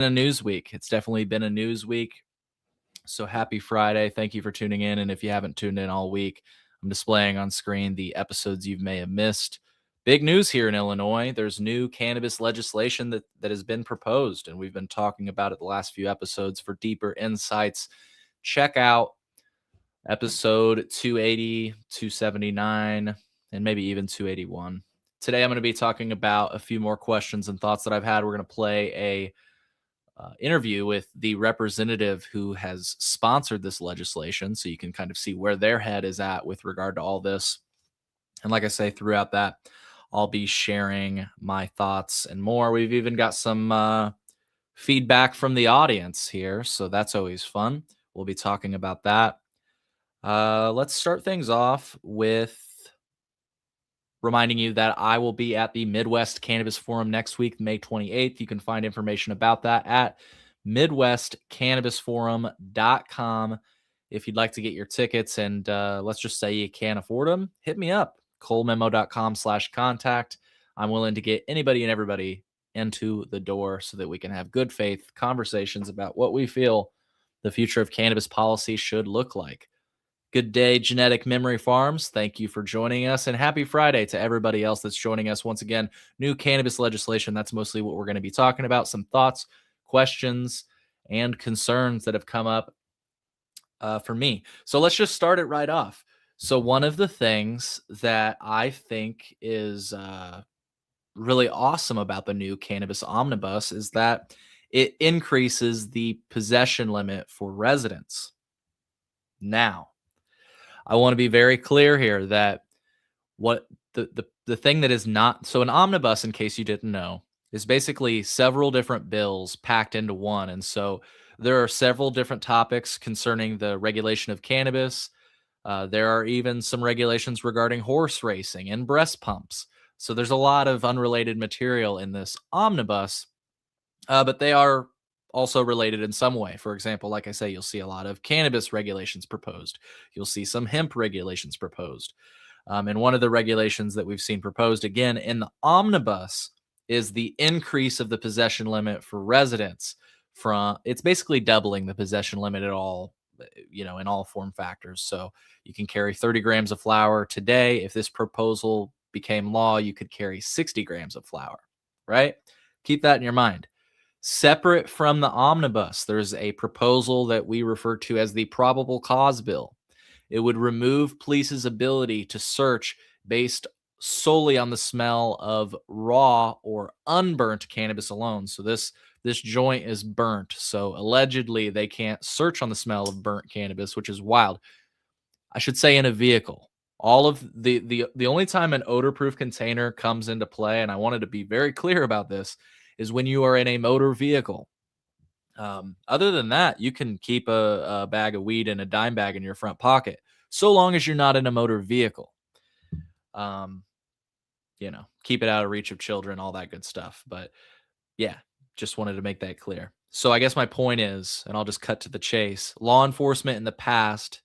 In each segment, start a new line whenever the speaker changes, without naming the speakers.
A news week. It's definitely been a news week. So happy Friday. Thank you for tuning in. And if you haven't tuned in all week, I'm displaying on screen the episodes you may have missed. Big news here in Illinois. There's new cannabis legislation that has been proposed, and we've been talking about it the last few episodes. For deeper insights, check out episode 280, 279, and maybe even 281. Today, I'm going to be talking about a few more questions and thoughts that I've had. We're going to play a interview with the representative who has sponsored this legislation, so you can kind of see where their head is at with regard to all this. And like I say, throughout that, I'll be sharing my thoughts and more. We've even got some feedback from the audience here, so that's always fun. We'll be talking about that. Let's start things off with reminding you that I will be at the Midwest Cannabis Forum next week, May 28th. You can find information about that at MidwestCannabisForum.com. If you'd like to get your tickets and let's just say you can't afford them, hit me up, ColeMemo.com/contact. I'm willing to get anybody and everybody into the door so that we can have good faith conversations about what we feel the future of cannabis policy should look like. Good day, Genetic Memory Farms. Thank you for joining us, and happy Friday to everybody else that's joining us. Once again, new cannabis legislation. That's mostly what we're going to be talking about. Some thoughts, questions, and concerns that have come up for me. So let's just start it right off. So one of the things that I think is really awesome about the new cannabis omnibus is that it increases the possession limit for residents. Now, I want to be very clear here that what the thing that is not, so an omnibus, in case you didn't know, is basically several different bills packed into one. And so there are several different topics concerning the regulation of cannabis. There are even some regulations regarding horse racing and breast pumps. So there's a lot of unrelated material in this omnibus, but they are also related in some way. For example, like I say, you'll see a lot of cannabis regulations proposed. You'll see some hemp regulations proposed. And one of the regulations that we've seen proposed again in the omnibus is the increase of the possession limit for residents. It's basically doubling the possession limit at all, in all form factors. So you can carry 30 grams of flower today. If this proposal became law, you could carry 60 grams of flower, right? Keep that in your mind. Separate from the omnibus, there's a proposal that we refer to as the probable cause bill. It would remove police's ability to search based solely on the smell of raw or unburnt cannabis alone. So this joint is burnt. So allegedly they can't search on the smell of burnt cannabis, which is wild. I should say in a vehicle. All of the only time an odor-proof container comes into play, and I wanted to be very clear about this, is when you are in a motor vehicle. Other than that, you can keep a bag of weed in a dime bag in your front pocket, so long as you're not in a motor vehicle. Keep it out of reach of children, all that good stuff. But yeah, just wanted to make that clear. So I guess my point is, and I'll just cut to the chase, law enforcement in the past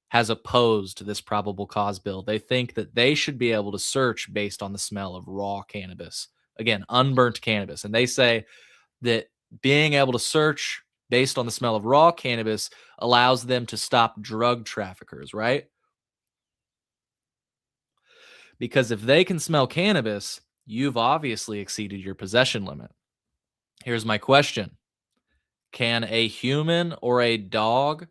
has opposed this probable cause bill. They think that they should be able to search based on the smell of raw cannabis. Again, unburnt cannabis. And they say that being able to search based on the smell of raw cannabis allows them to stop drug traffickers, right? Because if they can smell cannabis, you've obviously exceeded your possession limit. Here's my question. Can a human or a dog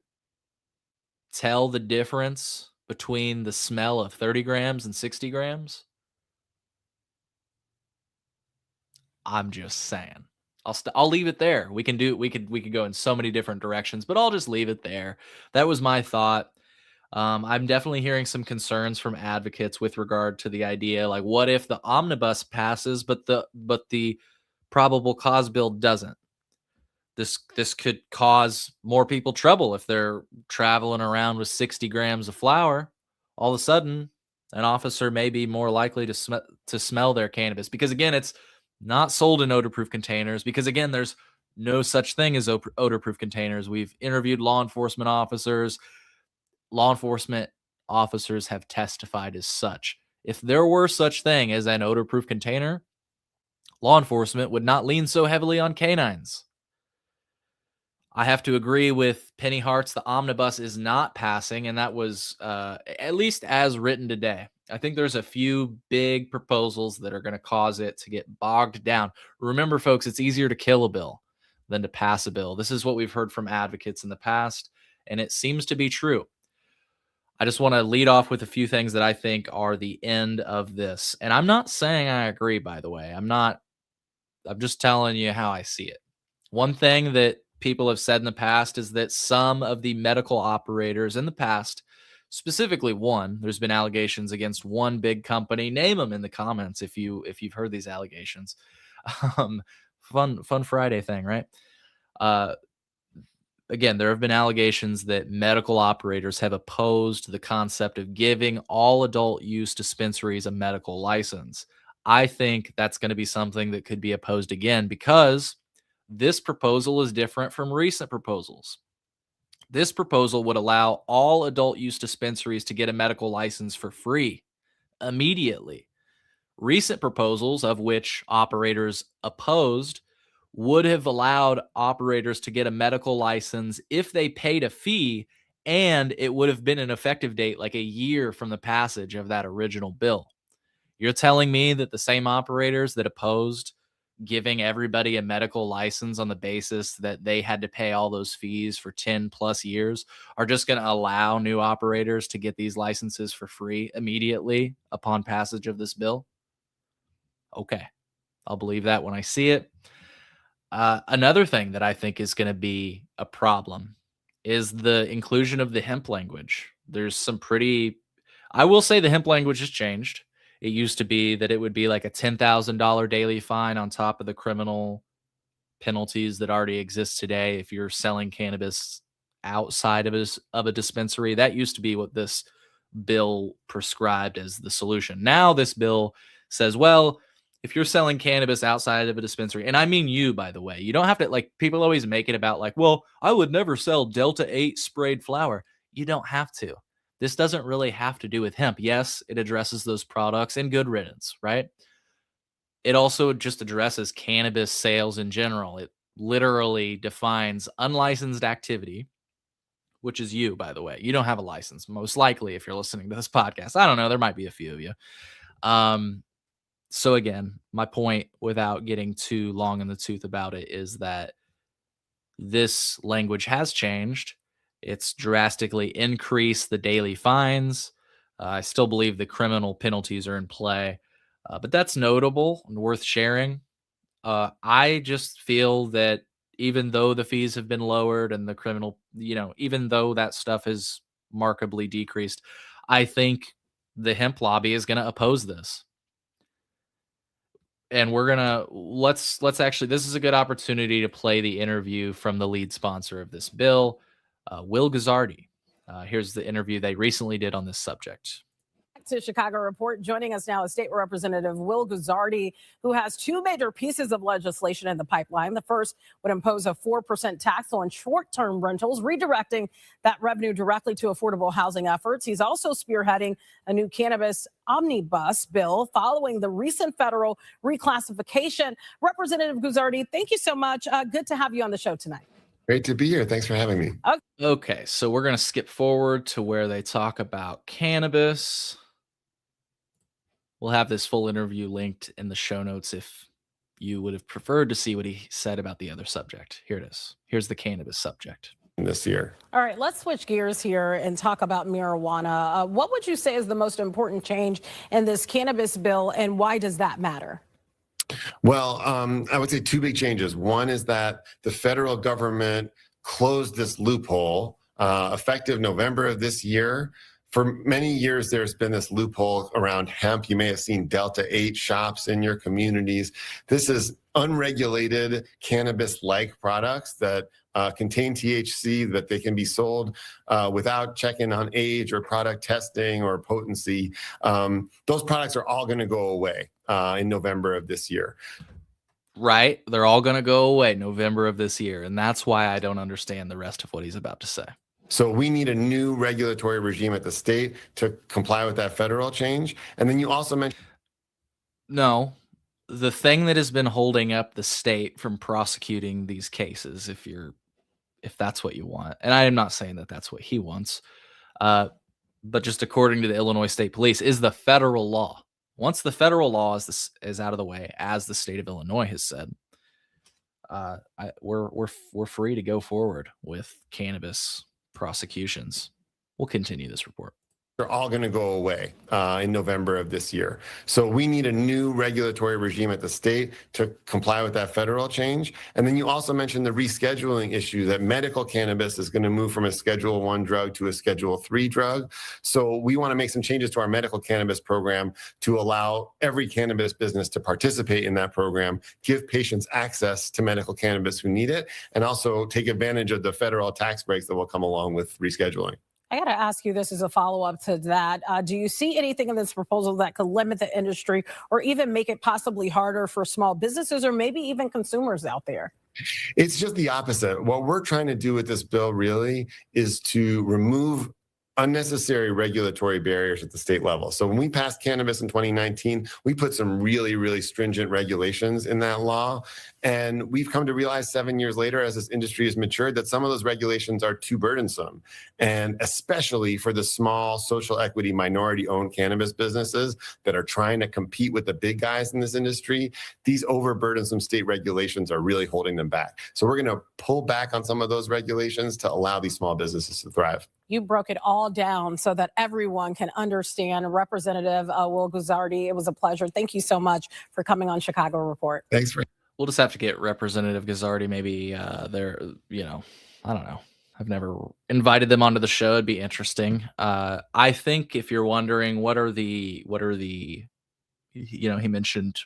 tell the difference between the smell of 30 grams and 60 grams? I'm just saying. I'll leave it there. We could go in so many different directions, but I'll just leave it there. That was my thought. I'm definitely hearing some concerns from advocates with regard to the idea, like, what if the omnibus passes, but the probable cause bill doesn't? This could cause more people trouble if they're traveling around with 60 grams of flour. All of a sudden, an officer may be more likely to smell their cannabis, because again, it's not sold in odor-proof containers, because again, there's no such thing as odor-proof containers. We've interviewed law enforcement officers. Law enforcement officers have testified as such. If there were such thing as an odor-proof container, law enforcement would not lean so heavily on canines. I have to agree with Penny Hart's. The omnibus is not passing, and that was at least as written today. I think there's a few big proposals that are going to cause it to get bogged down. Remember, folks, it's easier to kill a bill than to pass a bill. This is what we've heard from advocates in the past, and it seems to be true. I just want to lead off with a few things that I think are the end of this. And I'm not saying I agree, by the way. I'm just telling you how I see it. One thing that people have said in the past is that some of the medical operators in the past, specifically one, there's been allegations against one big company. Name them in the comments if you've heard these allegations. Um, fun Friday thing, right? Again, there have been allegations that medical operators have opposed the concept of giving all adult use dispensaries a medical license. I think that's going to be something that could be opposed again because this proposal is different from recent proposals. This proposal would allow all adult use dispensaries to get a medical license for free immediately. Recent proposals, of which operators opposed, would have allowed operators to get a medical license if they paid a fee, and it would have been an effective date like a year from the passage of that original bill. You're telling me that the same operators that opposed giving everybody a medical license on the basis that they had to pay all those fees for 10 plus years are just going to allow new operators to get these licenses for free immediately upon passage of this bill? Okay, I'll believe that when I see it. Another thing that I think is going to be a problem is the inclusion of the hemp language. There's some pretty, I will say the hemp language has changed. It used to be that it would be like a $10,000 daily fine on top of the criminal penalties that already exist today if you're selling cannabis outside of a dispensary. That used to be what this bill prescribed as the solution. Now this bill says, well, if you're selling cannabis outside of a dispensary, and I mean you, by the way, you don't have to, like, people always make it about like, well, I would never sell Delta 8 sprayed flower. You don't have to. This doesn't really have to do with hemp. Yes, it addresses those products and good riddance, right? It also just addresses cannabis sales in general. It literally defines unlicensed activity, which is you, by the way. You don't have a license, most likely, if you're listening to this podcast. I don't know. There might be a few of you. So again, my point, without getting too long in the tooth about it, is that this language has changed. It's drastically increased the daily fines. I still believe the criminal penalties are in play, but that's notable and worth sharing. I just feel that even though the fees have been lowered and the criminal, even though that stuff is markedly decreased, I think the hemp lobby is going to oppose this. And we're gonna let's actually, this is a good opportunity to play the interview from the lead sponsor of this bill, Will Guzzardi. Here's the interview they recently did on this subject.
To Chicago Report. Joining us now is State Representative Will Guzzardi, who has two major pieces of legislation in the pipeline. The first would impose a 4% tax on short-term rentals, redirecting that revenue directly to affordable housing efforts. He's also spearheading a new cannabis omnibus bill following the recent federal reclassification. Representative Guzzardi, thank you so much. Good to have you on the show tonight.
Great to be here. Thanks for having me.
Okay, so we're going to skip forward to where they talk about cannabis. We'll have this full interview linked in the show notes if you would have preferred to see what he said about the other subject. Here it is. Here's the cannabis subject.
This year.
All right, let's switch gears here and talk about marijuana. What would you say is the most important change in this cannabis bill, and why does that matter?
Well, I would say two big changes. One is that the federal government closed this loophole effective November of this year. For many years, there's been this loophole around hemp. You may have seen Delta 8 shops in your communities. This is unregulated cannabis-like products that contain THC, that they can be sold without checking on age or product testing or potency. Those products are all going to go away in November of this year.
Right. They're all going to go away November of this year. And that's why I don't understand the rest of what he's about to say.
So we need a new regulatory regime at the state to comply with that federal change. And then you also mentioned...
No, the thing that has been holding up the state from prosecuting these cases, if you're if that's what you want. And I am not saying that that's what he wants. But just according to the Illinois State Police, is the federal law. Once the federal law is out of the way, as the state of Illinois has said, we're free to go forward with cannabis prosecutions. We'll continue this report.
They're all going to go away in November of this year. So we need a new regulatory regime at the state to comply with that federal change. And then you also mentioned the rescheduling issue that medical cannabis is going to move from a Schedule I drug to a Schedule III drug. So we want to make some changes to our medical cannabis program to allow every cannabis business to participate in that program, give patients access to medical cannabis who need it, and also take advantage of the federal tax breaks that will come along with rescheduling.
I got to ask you this as a follow-up to that. Do you see anything in this proposal that could limit the industry or even make it possibly harder for small businesses or maybe even consumers out there?
It's just the opposite. What we're trying to do with this bill really is to remove unnecessary regulatory barriers at the state level. So when we passed cannabis in 2019, we put some really, really stringent regulations in that law. And we've come to realize 7 years later, as this industry has matured, that some of those regulations are too burdensome. And especially for the small social equity minority owned cannabis businesses that are trying to compete with the big guys in this industry, these overburdensome state regulations are really holding them back. So we're going to pull back on some of those regulations to allow these small businesses to thrive.
You broke it all down so that everyone can understand. Representative Will Guzzardi, it was a pleasure. Thank you so much for coming on Chicago Report.
Thanks for.
We'll just have to get Representative Guzzardi. Maybe they're, I don't know. I've never invited them onto the show. It'd be interesting. I think if you're wondering what are the, he mentioned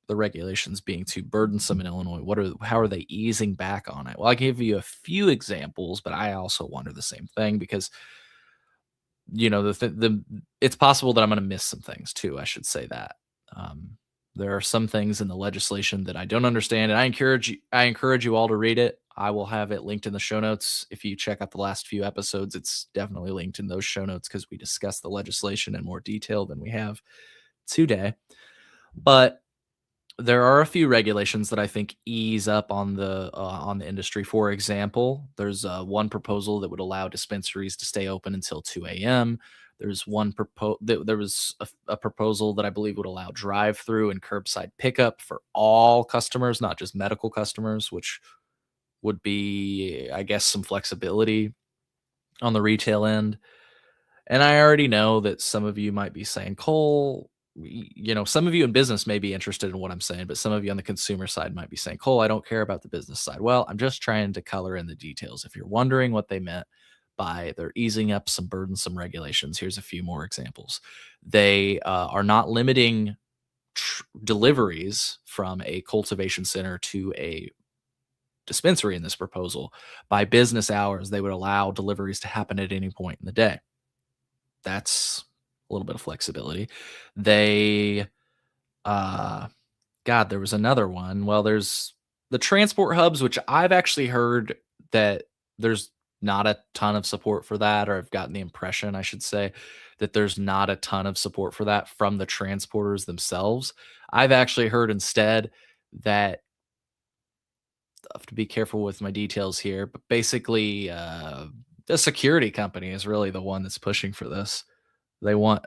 the regulations being too burdensome in Illinois. How are they easing back on it? Well, I'll give you a few examples, but I also wonder the same thing because, it's possible that I'm going to miss some things too. I should say that. There are some things in the legislation that I don't understand, and I encourage you all to read it. I will have it linked in the show notes. If you check out the last few episodes, it's definitely linked in those show notes because we discuss the legislation in more detail than we have today. But there are a few regulations that I think ease up on the industry. For example, there's one proposal that would allow dispensaries to stay open until 2 a.m. There's there was a proposal that I believe would allow drive-through and curbside pickup for all customers, not just medical customers, which would be, I guess, some flexibility on the retail end. And I already know that some of you might be saying, Cole, some of you in business may be interested in what I'm saying, but some of you on the consumer side might be saying, Cole, I don't care about the business side. Well, I'm just trying to color in the details. If you're wondering what they meant by they're easing up some burdensome regulations, here's a few more examples. They are not limiting deliveries from a cultivation center to a dispensary in this proposal. By business hours, they would allow deliveries to happen at any point in the day. That's a little bit of flexibility. They, there was another one. Well, there's the transport hubs, which I've actually heard that there's not a ton of support for that, or I've gotten the impression, I should say, that there's not a ton of support for that from the transporters themselves. I've actually heard instead that, I have to be careful with my details here, but basically the security company is really the one that's pushing for this. They want,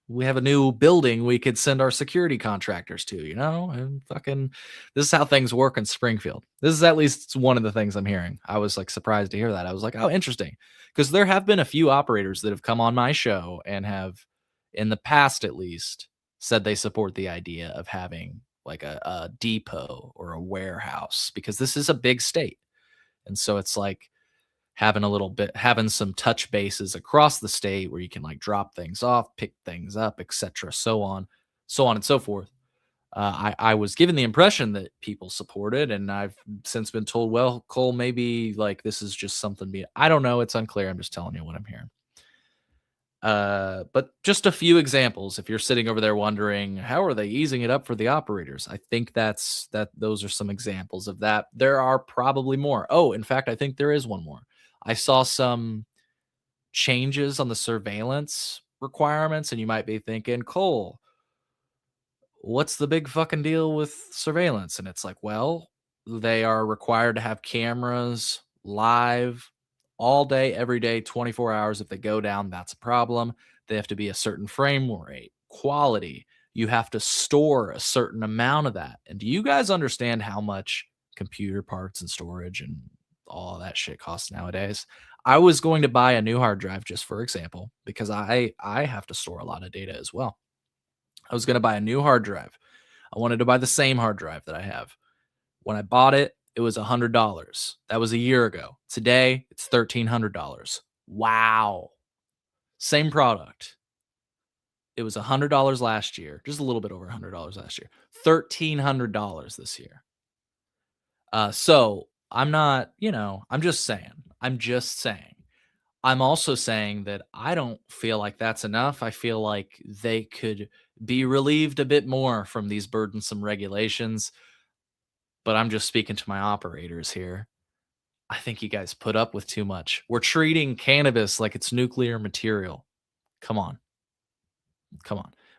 we have a new building we could send our security contractors to, and this is how things work in Springfield. This is at least one of the things I'm hearing. I was surprised to hear that. I was like, oh, interesting. Because there have been a few operators that have come on my show and have, in the past at least, said they support the idea of having a depot or a warehouse, because this is a big state. And so it's like having some touch bases across the state where you can drop things off, pick things up, etc., so on and so forth. I was given the impression that people supported, and I've since been told, well, Cole, maybe this is just something. I don't know. It's unclear. I'm just telling you what I'm hearing. But just a few examples. If you're sitting over there wondering, how are they easing it up for the operators? I think those are some examples of that. There are probably more. Oh, in fact, I think there is one more. I saw some changes on the surveillance requirements, and you might be thinking, Cole, what's the big fucking deal with surveillance? And it's well, they are required to have cameras live all day, every day, 24 hours. If they go down, that's a problem. They have to be a certain frame rate, quality. You have to store a certain amount of that. And do you guys understand how much computer parts and storage and all that shit costs nowadays? I was going to buy a new hard drive, just for example, because I have to store a lot of data as well. I was going to buy a new hard drive. I wanted to buy the same hard drive that I have. When I bought it, it was $100. That was a year ago. Today, it's $1,300. Wow. Same product. It was $100 last year, just a little bit over $100 last year. $1,300 this year. So I'm not, I'm just saying. I'm also saying that I don't feel like that's enough. I feel like they could be relieved a bit more from these burdensome regulations. But I'm just speaking to my operators here. I think you guys put up with too much. We're treating cannabis like it's nuclear material. Come on.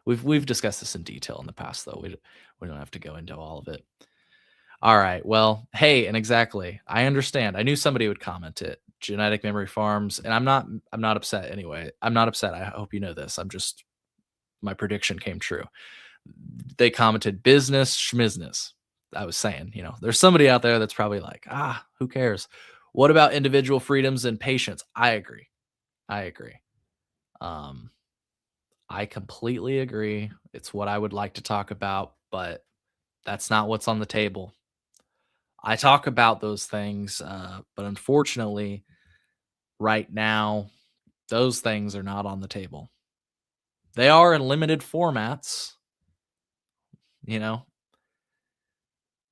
We've discussed this in detail in the past, though. We don't have to go into all of it. All right. Well, hey, and exactly. I understand. I knew somebody would comment it. Genetic Memory Farms, and I'm not upset anyway. I'm not upset. I hope you know this. My prediction came true. They commented business schmizness. I was saying, there's somebody out there that's probably like, who cares? What about individual freedoms and patience? I agree. I completely agree. It's what I would like to talk about, but that's not what's on the table. I talk about those things, but unfortunately, right now, those things are not on the table. They are in limited formats,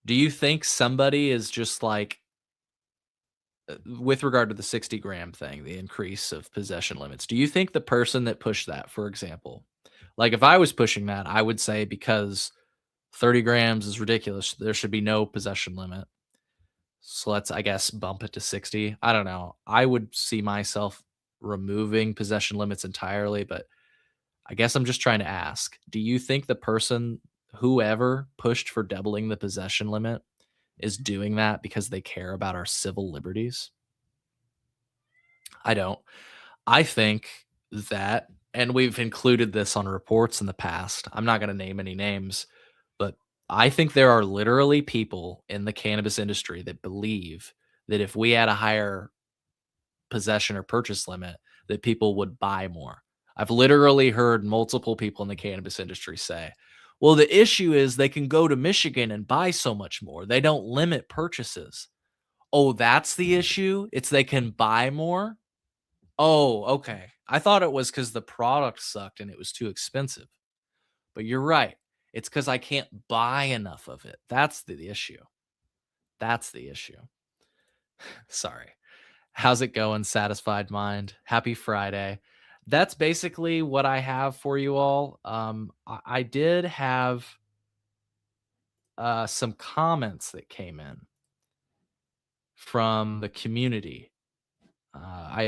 Do you think somebody is just like, with regard to the 60 gram thing, the increase of possession limits, do you think the person that pushed that, for example, like if I was pushing that, I would say because 30 grams is ridiculous, there should be no possession limit. So let's, I guess, bump it to 60. I don't know. I would see myself removing possession limits entirely, but I guess I'm just trying to ask, do you think the person, whoever pushed for doubling the possession limit, is doing that because they care about our civil liberties? I don't. I think that, and we've included this on reports in the past, I'm not going to name any names, but I think there are literally people in the cannabis industry that believe that if we had a higher possession or purchase limit, that people would buy more. I've literally heard multiple people in the cannabis industry say, well, the issue is they can go to Michigan and buy so much more. They don't limit purchases. Oh, that's the issue? It's they can buy more? Oh, okay. I thought it was because the product sucked and it was too expensive. But you're right. It's because I can't buy enough of it. That's the issue. Sorry. How's it going, Satisfied Mind? Happy Friday. That's basically what I have for you all. I did have some comments that came in from the community. I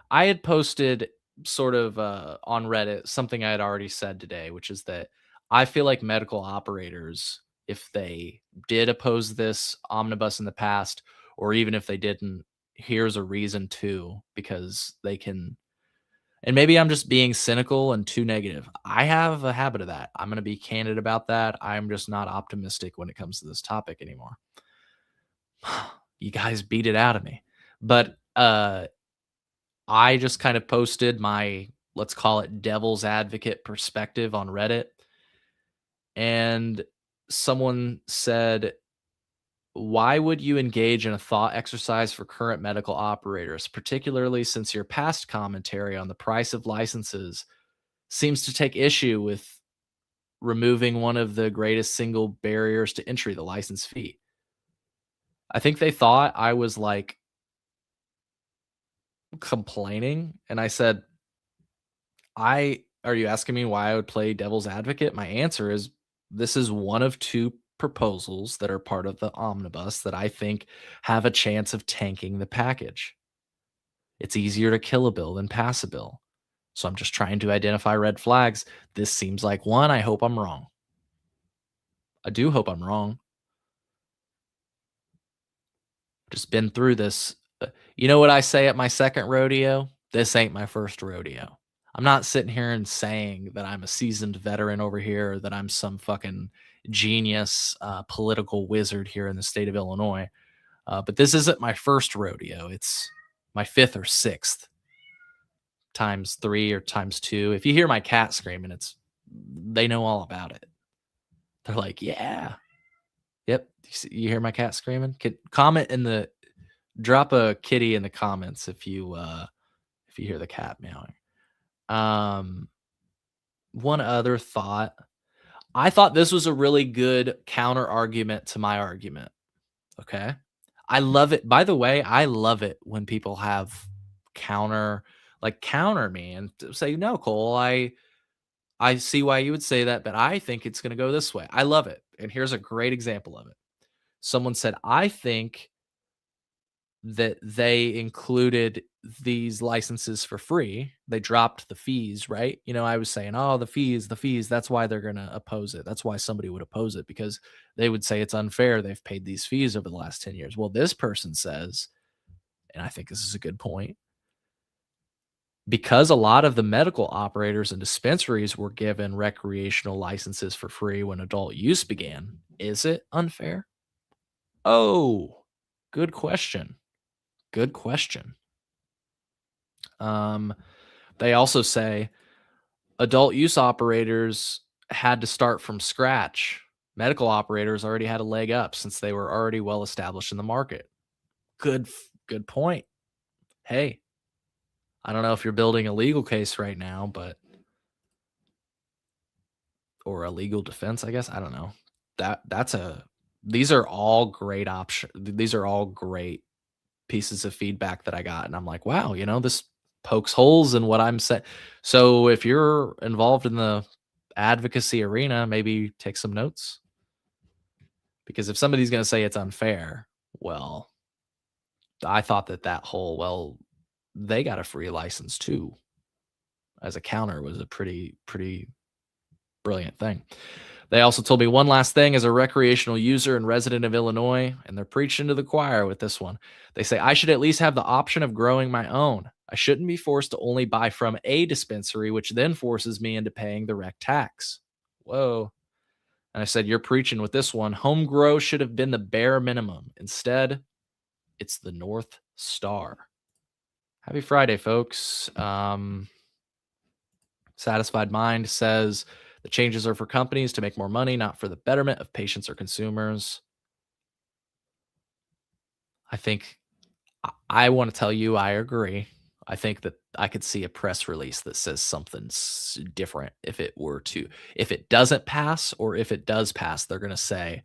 had posted sort of on Reddit something I had already said today, which is that I feel like medical operators, if they did oppose this omnibus in the past, or even if they didn't, here's a reason to, because they can. And maybe I'm just being cynical and too negative. I have a habit of that. I'm going to be candid about that. I'm just not optimistic when it comes to this topic anymore. You guys beat it out of me. But I just kind of posted my, let's call it devil's advocate perspective on Reddit. And someone said, why would you engage in a thought exercise for current medical operators, particularly since your past commentary on the price of licenses seems to take issue with removing one of the greatest single barriers to entry, the license fee? I think they thought I was like complaining, and I said, are you asking me why I would play devil's advocate? My answer is, this is one of two proposals that are part of the omnibus that I think have a chance of tanking the package. It's easier to kill a bill than pass a bill. So I'm just trying to identify red flags. This seems like one. I hope I'm wrong. I do hope I'm wrong. Just been through this. You know what I say at my second rodeo? This ain't my first rodeo. I'm not sitting here and saying that I'm a seasoned veteran over here, or that I'm some fucking genius political wizard here in the state of Illinois. But this isn't my first rodeo. It's my fifth or sixth times 3 or times 2. If you hear my cat screaming, they know all about it. They're like, yeah, yep. You hear my cat screaming? Drop a kitty in the comments if you hear the cat meowing. One other thought. I thought this was a really good counter argument to my argument. Okay. I love it. By the way, I love it when people have counter me and say, no, Cole, I see why you would say that, but I think it's going to go this way. I love it. And here's a great example of it. Someone said, I think that they included these licenses for free. They dropped the fees, right? I was saying, oh, the fees, that's why they're going to oppose it. That's why somebody would oppose it, because they would say it's unfair. They've paid these fees over the last 10 years. Well, this person says, and I think this is a good point, because a lot of the medical operators and dispensaries were given recreational licenses for free when adult use began, is it unfair? Oh, good question. Good question. They also say adult use operators had to start from scratch. Medical operators already had a leg up since they were already well established in the market. Good point. Hey, I don't know if you're building a legal case right now, or a legal defense, I guess. I don't know. These are all great options. These are all great pieces of feedback that I got. And I'm like, wow, this pokes holes in what I'm saying. So if you're involved in the advocacy arena, maybe take some notes. Because if somebody's going to say it's unfair, well, I thought they got a free license too, as a counter, was a pretty brilliant thing. They also told me one last thing, as a recreational user and resident of Illinois, and they're preaching to the choir with this one. They say, I should at least have the option of growing my own. I shouldn't be forced to only buy from a dispensary, which then forces me into paying the rec tax. Whoa. And I said, you're preaching with this one. Home grow should have been the bare minimum. Instead, it's the North Star. Happy Friday, folks. Satisfied Mind says, the changes are for companies to make more money, not for the betterment of patients or consumers. I want to tell you, I agree. I think that I could see a press release that says something different if it doesn't pass, or if it does pass, they're going to say,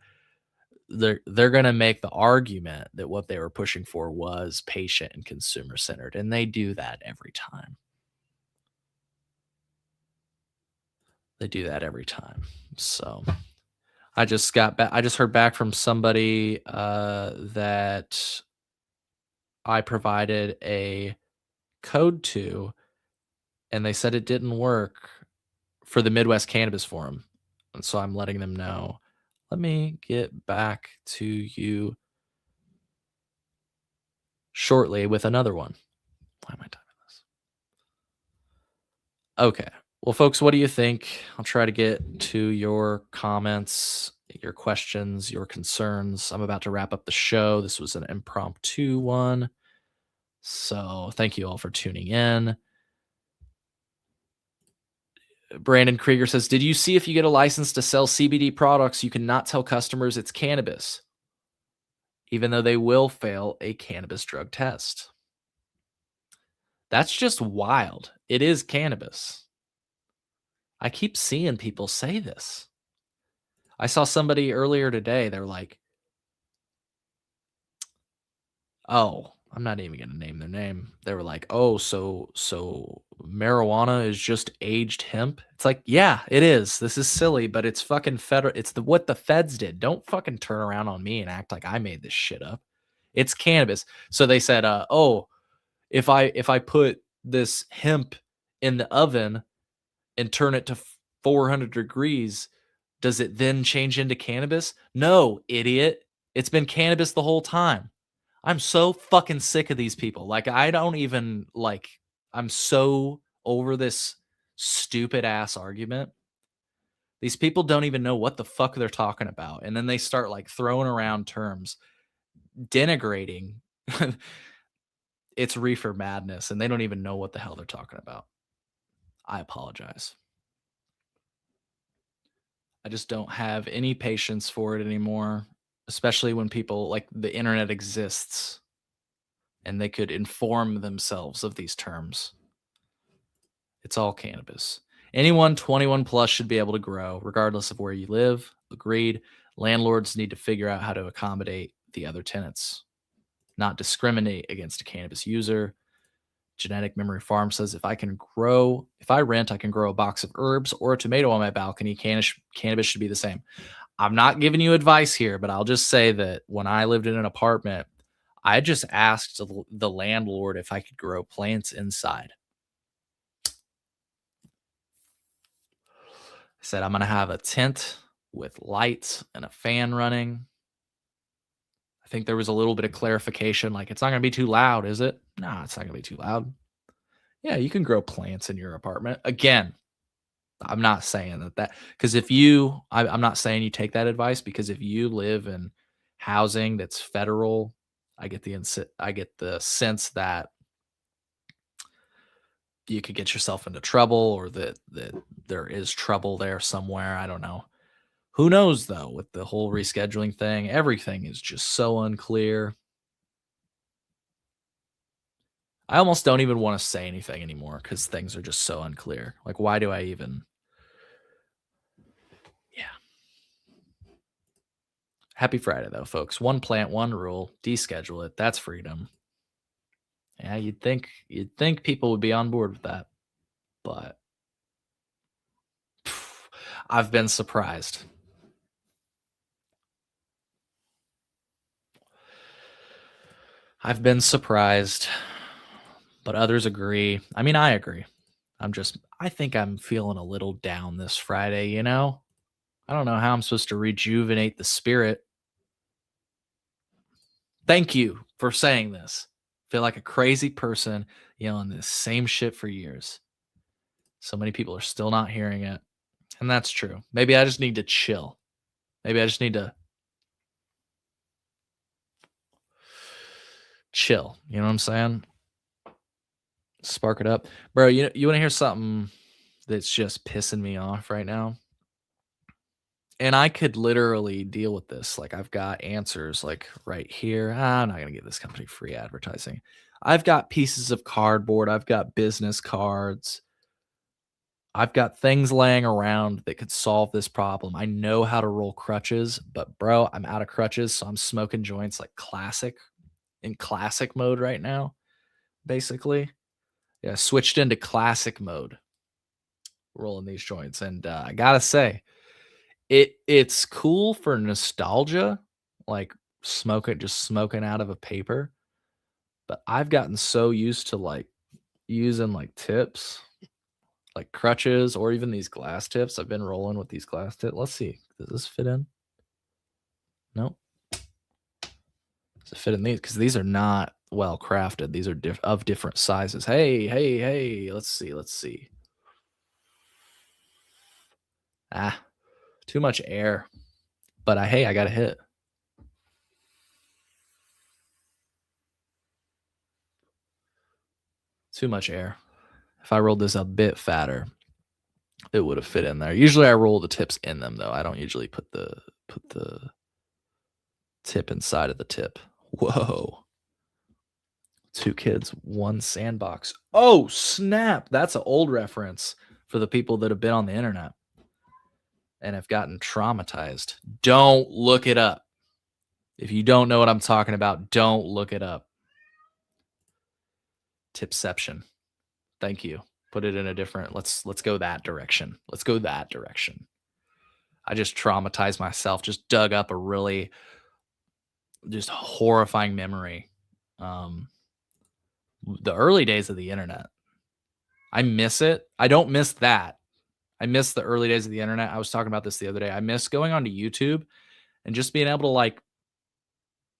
they're going to make the argument that what they were pushing for was patient and consumer centered. And they do that every time. So I just heard back from somebody that I provided a code to, and they said it didn't work for the Midwest Cannabis Forum. And so I'm letting them know. Let me get back to you shortly with another one. Why am I typing this? Okay. Well, folks, what do you think? I'll try to get to your comments, your questions, your concerns. I'm about to wrap up the show. This was an impromptu one. So thank you all for tuning in. Brandon Krieger says, did you see if you get a license to sell CBD products, you cannot tell customers it's cannabis, even though they will fail a cannabis drug test? That's just wild. It is cannabis. I keep seeing people say this. I saw somebody earlier today. They're like, oh, I'm not even going to name their name. They were like, oh, so marijuana is just aged hemp. It's like, yeah, it is. This is silly, but it's fucking federal. It's what the feds did. Don't fucking turn around on me and act like I made this shit up. It's cannabis. So they said, oh, if I put this hemp in the oven and turn it to 400 degrees, does it then change into cannabis? No, idiot. It's been cannabis the whole time. I'm so fucking sick of these people. Like, I don't even like, I'm so over this stupid ass argument. These people don't even know what the fuck they're talking about. And then they start like throwing around terms, denigrating. It's reefer madness, and they don't even know what the hell they're talking about. I apologize. I just don't have any patience for it anymore, especially when people like the internet exists and they could inform themselves of these terms. It's all cannabis. Anyone 21 plus should be able to grow, regardless of where you live. Agreed. Landlords need to figure out how to accommodate the other tenants, not discriminate against a cannabis user. Genetic Memory Farm says, if I rent, I can grow a box of herbs or a tomato on my balcony. Cannabis should be the same. I'm not giving you advice here, but I'll just say that when I lived in an apartment, I just asked the landlord if I could grow plants inside. I said, I'm going to have a tent with lights and a fan running. I think there was a little bit of clarification, like, it's not going to be too loud, is it? No, it's not going to be too loud. Yeah, you can grow plants in your apartment. Again, I'm not saying that because I'm not saying you take that advice, because if you live in housing that's federal, I get the sense that you could get yourself into trouble, or that there is trouble there somewhere. I don't know. Who knows, though, with the whole rescheduling thing? Everything is just so unclear. I almost don't even want to say anything anymore because things are just so unclear. Like, why do I even? Yeah. Happy Friday, though, folks. One plant, one rule. Deschedule it. That's freedom. Yeah, you'd think people would be on board with that, but I've been surprised. But others agree. I mean, I agree. I think I'm feeling a little down this Friday, you know? I don't know how I'm supposed to rejuvenate the spirit. Thank you for saying this. Feel like a crazy person yelling this same shit for years. So many people are still not hearing it. And that's true. Maybe I just need to chill. Maybe I just need to chill. You know what I'm saying? Spark it up. Bro, you want to hear something that's just pissing me off right now? And I could literally deal with this. Like, I've got answers like right here. I'm not going to give this company free advertising. I've got pieces of cardboard. I've got business cards. I've got things laying around that could solve this problem. I know how to roll crutches, but bro, I'm out of crutches. So I'm smoking joints like in classic mode right now, basically. Yeah, switched into classic mode, rolling these joints. And I got to say, it's cool for nostalgia, like smoking out of a paper. But I've gotten so used to like using like tips, like crutches, or even these glass tips. I've been rolling with these glass tips. Let's see. Does this fit in? Nope. Does it fit in these? Because these are not well crafted. These are of different sizes. Hey. Let's see. Too much air. But I got a hit. Too much air. If I rolled this a bit fatter, it would have fit in there. Usually I roll the tips in them, though. I don't usually put the tip inside of the tip. Whoa. 2 kids, 1 sandbox. Oh, snap. That's an old reference for the people that have been on the internet and have gotten traumatized. Don't look it up. If you don't know what I'm talking about, don't look it up. Tipception. Thank you. Put it in a different, let's go that direction. Let's go that direction. I just traumatized myself, just dug up a really just horrifying memory. The early days of the internet. I miss it. I don't miss that. I miss the early days of the internet. I was talking about this the other day. I miss going onto YouTube and just being able to like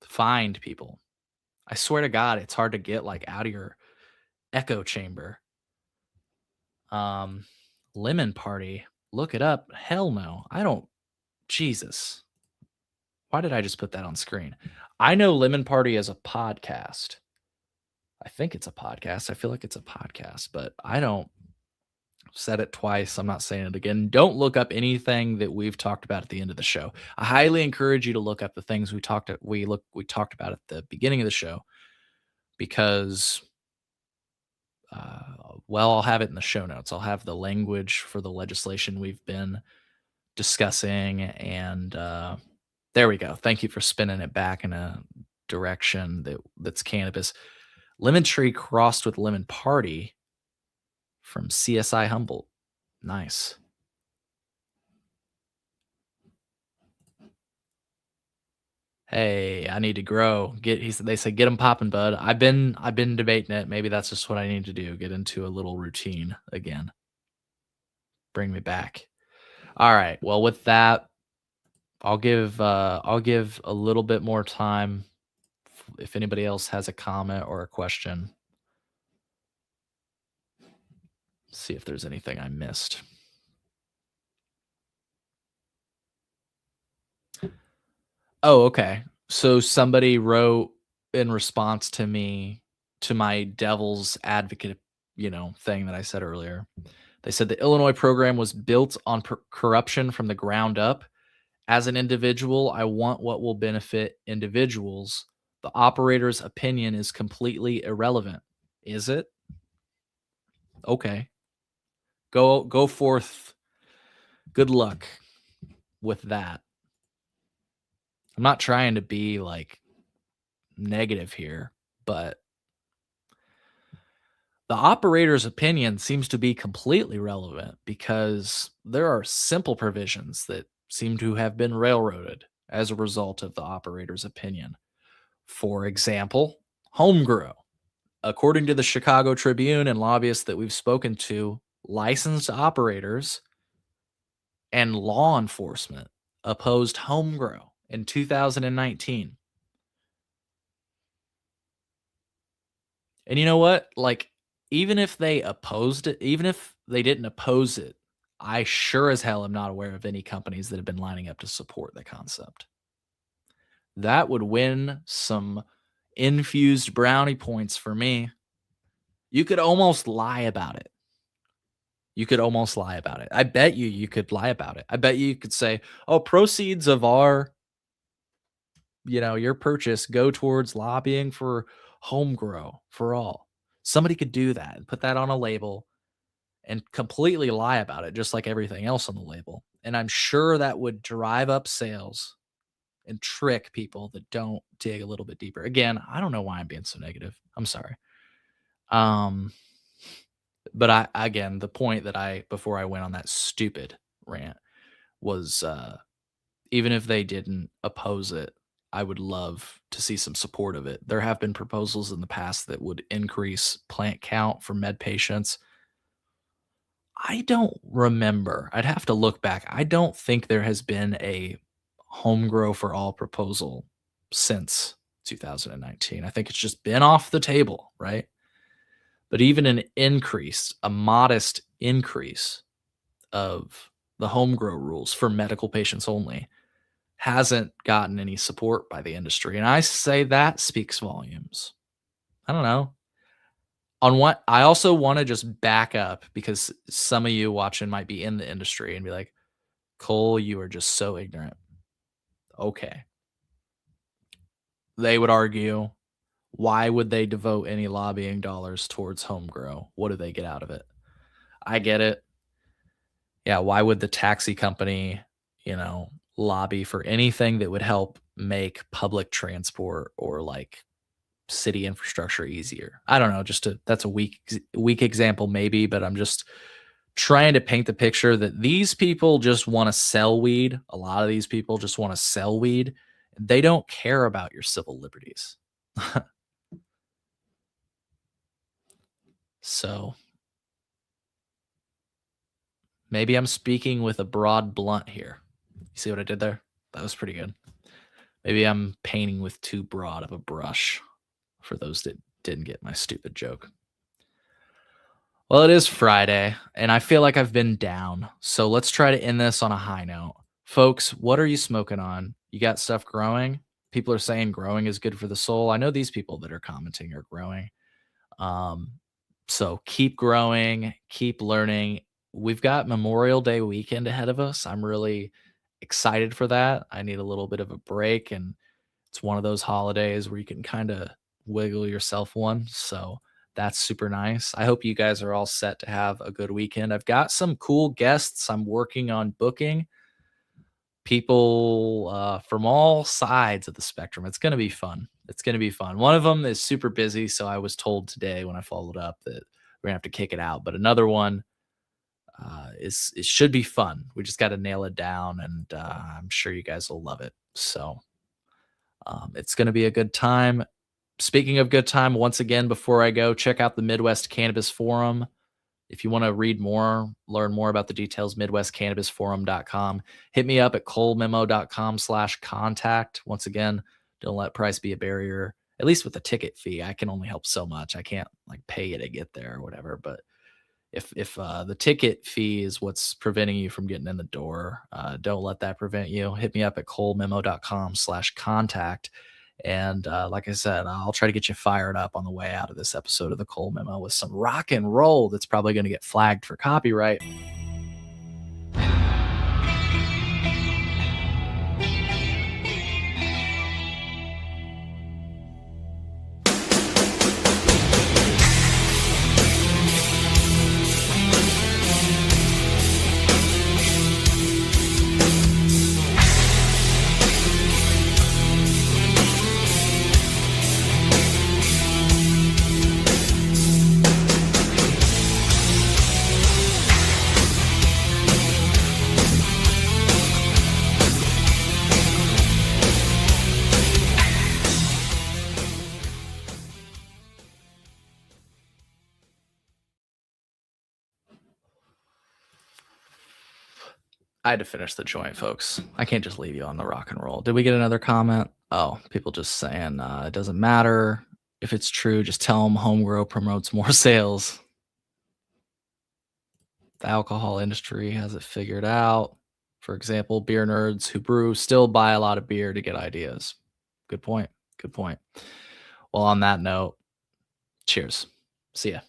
find people. I swear to God, it's hard to get like out of your echo chamber. Lemon Party. Look it up. Hell no. I don't. Jesus. Why did I just put that on screen? I know Lemon Party as a podcast. I think it's a podcast. I feel like it's a podcast, but I don't. Said it twice. I'm not saying it again. Don't look up anything that we've talked about at the end of the show. I highly encourage you to look up the things we talked about at the beginning of the show, because well, I'll have it in the show notes. I'll have the language for the legislation we've been discussing, and there we go. Thank you for spinning it back in a direction that's cannabis. Lemon Tree crossed with Lemon Party from CSI Humboldt. Nice. Hey, I need to grow. They said get them popping, bud. I've been debating it. Maybe that's just what I need to do. Get into a little routine again. Bring me back. All right. Well, with that, I'll give a little bit more time if anybody else has a comment or a question. See if there's anything I missed. Oh, okay. So somebody wrote in response to me, to my devil's advocate, thing that I said earlier. They said the Illinois program was built on corruption from the ground up. As an individual, I want what will benefit individuals. The operator's opinion is completely irrelevant. Is it? Okay. Go forth. Good luck with that. I'm not trying to be like negative here, but the operator's opinion seems to be completely relevant because there are simple provisions that seem to have been railroaded as a result of the operator's opinion. For example, home grow. According to the Chicago Tribune and lobbyists that we've spoken to, licensed operators and law enforcement opposed home grow in 2019. And you know what? Like, even if they opposed it, even if they didn't oppose it, I sure as hell am not aware of any companies that have been lining up to support the concept. That would win some infused brownie points for me. You could almost lie about it. I bet you could lie about it. I bet you could say, oh, proceeds of our, your purchase go towards lobbying for home grow for all. Somebody could do that and put that on a label and completely lie about it, just like everything else on the label. And I'm sure that would drive up sales and trick people that don't dig a little bit deeper. Again, I don't know why I'm being so negative. I'm sorry. But the point that before I went on that stupid rant was, even if they didn't oppose it, I would love to see some support of it. There have been proposals in the past that would increase plant count for med patients. I don't remember. I'd have to look back. I don't think there has been a home grow for all proposal since 2019. I think it's just been off the table, right? But even a modest increase of the home grow rules for medical patients only hasn't gotten any support by the industry. And I say that speaks volumes. I don't know. I also want to just back up, because some of you watching might be in the industry and be like, Cole, you are just so ignorant. Okay. They would argue, why would they devote any lobbying dollars towards home grow? What do they get out of it? I get it. Yeah, why would the taxi company, lobby for anything that would help make public transport or like city infrastructure easier? I don't know. That's a weak example maybe, but I'm just trying to paint the picture that these people just want to sell weed. A lot of these people just want to sell weed. They don't care about your civil liberties. So maybe I'm speaking with a broad blunt here. You see what I did there? That was pretty good. Maybe I'm painting with too broad of a brush for those that didn't get my stupid joke. Well, it is Friday, and I feel like I've been down. So let's try to end this on a high note. Folks, what are you smoking on? You got stuff growing? People are saying growing is good for the soul. I know these people that are commenting are growing. So keep growing, keep learning. We've got Memorial Day weekend ahead of us. I'm really excited for that. I need a little bit of a break, and it's one of those holidays where you can kind of wiggle yourself one. So that's super nice. I hope you guys are all set to have a good weekend. I've got some cool guests I'm working on booking. People from all sides of the spectrum. It's going to be fun. It's going to be fun. One of them is super busy, so I was told today when I followed up that we're going to have to kick it out. But another one it should be fun. We just got to nail it down, and I'm sure you guys will love it. So it's going to be a good time. Speaking of good time, once again, before I go, check out the Midwest Cannabis Forum. If you want to read more, learn more about the details, MidwestCannabisForum.com. Hit me up at colememo.com/contact. Once again, don't let price be a barrier, at least with the ticket fee. I can only help so much. I can't like pay you to get there or whatever. But if the ticket fee is what's preventing you from getting in the door, don't let that prevent you. Hit me up at colememo.com/contact. And like I said, I'll try to get you fired up on the way out of this episode of the Cole Memo with some rock and roll that's probably going to get flagged for copyright. I had to finish the joint, folks. I can't just leave you on the rock and roll. Did we get another comment? Oh, people just saying it doesn't matter if it's true. Just tell them home grow promotes more sales. The alcohol industry has it figured out. For example, beer nerds who brew still buy a lot of beer to get ideas. Good point. Good point. Well, on that note, cheers. See ya.